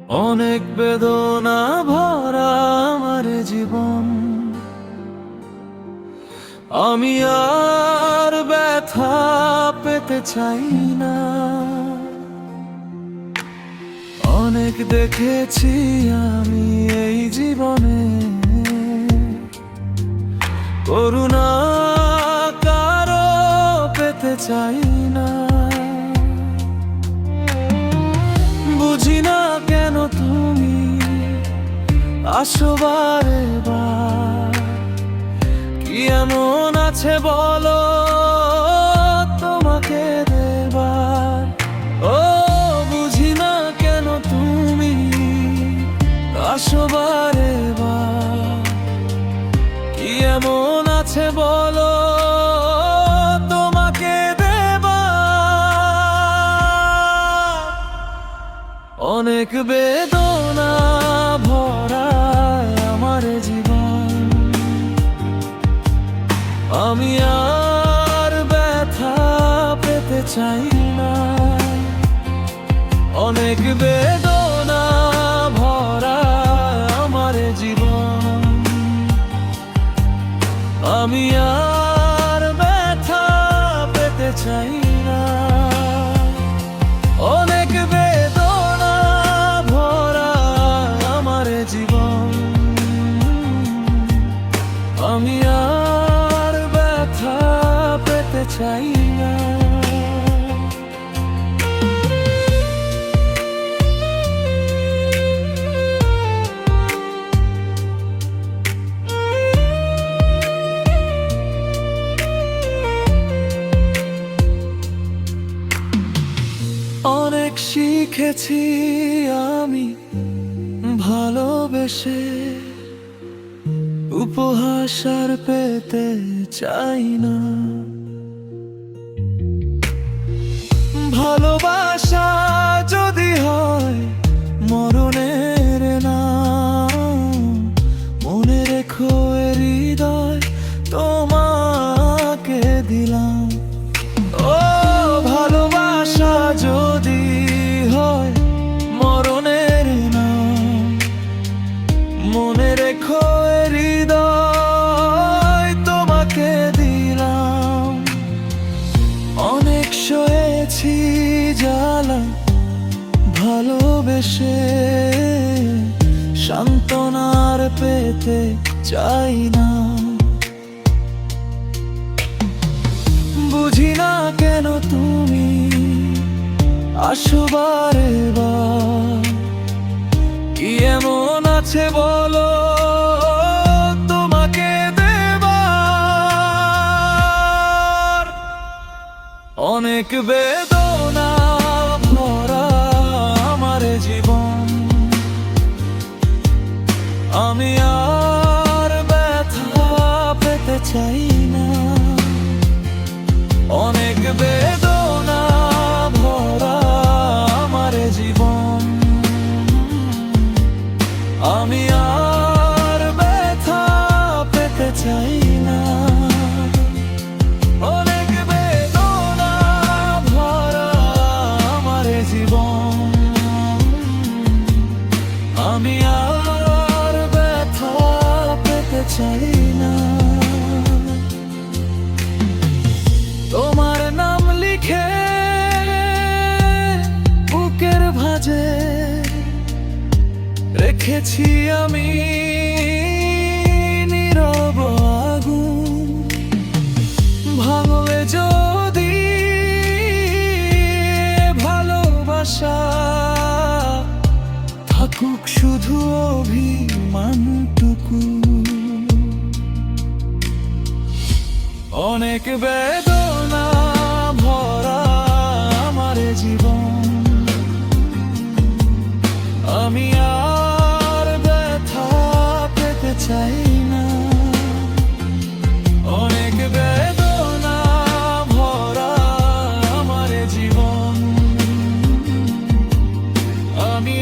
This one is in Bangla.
অনেক বেদনা ভরা আমার জীবন, আমি আর ব্যথা পেতে চাই না। অনেক দেখেছি আমি এই জীবনে, করুণা কারো পেতে চাই না। বুঝি না কেন তুমি আসো বারে বার, কি এমন আছে বলো তোমাকে দেবার। ও বুঝি না কেন তুমি আসো বারে বার, কি এমন আছে বলো তোমাকে দেবার। অনেক বেদনা ভরা আমার জীবন, আমি আর ব্যথা পেতে চাই না। অনেক বেদনা ভরা আমার জীবন, আমি আর ব্যথা পেতে চাই না। অনেক বেদনা ভরা আমার জীবন, আমি আর ব্যথা পেতে চাই না। অনেক শিখেছি আমি ভালোবেসে, উপহাস আর পেতে চাই না। ভালোবাসা যদি হয় মরণের নাম, মনে রেখো এ হৃদয় তোমাকে দিলাম। ও ভালোবাসা যদি হয় মরণের নাম, মনে রেখো এ হৃদয় তোমাকে দিলাম। অনেক সয়েছি জ্বালা ভালোবেসে, সান্ত্বনার পেতে চাই না। বুঝি না কেন তুমি আসো বারে বার, কি এমন আছে বলো তোমাকে দেবার। অনেক বেদনা ভরা আমার জীবন, আমি আর ব্যথা পেতে চাই না। অনেক বেদনা ভরা আমার জীবন, আমি আর ব্যথা পেতে চাই না। অনেক বেদনা ভরা আমার জীবন, আমি আর ব্যথা পেতে চাই না। তোমার নাম লিখে বুকের ভাঁজে রেখেছি আমি নীরব আগুন, ভাঙলে যদি ভালোবাসা থাকুক শুধু অভিমানটুকু। অনেক বেদনা ভরা আমার জীবন, আমি আর ব্যথা পেতে চাই না। অনেক বেদনা ভরা আমার জীবন, আমি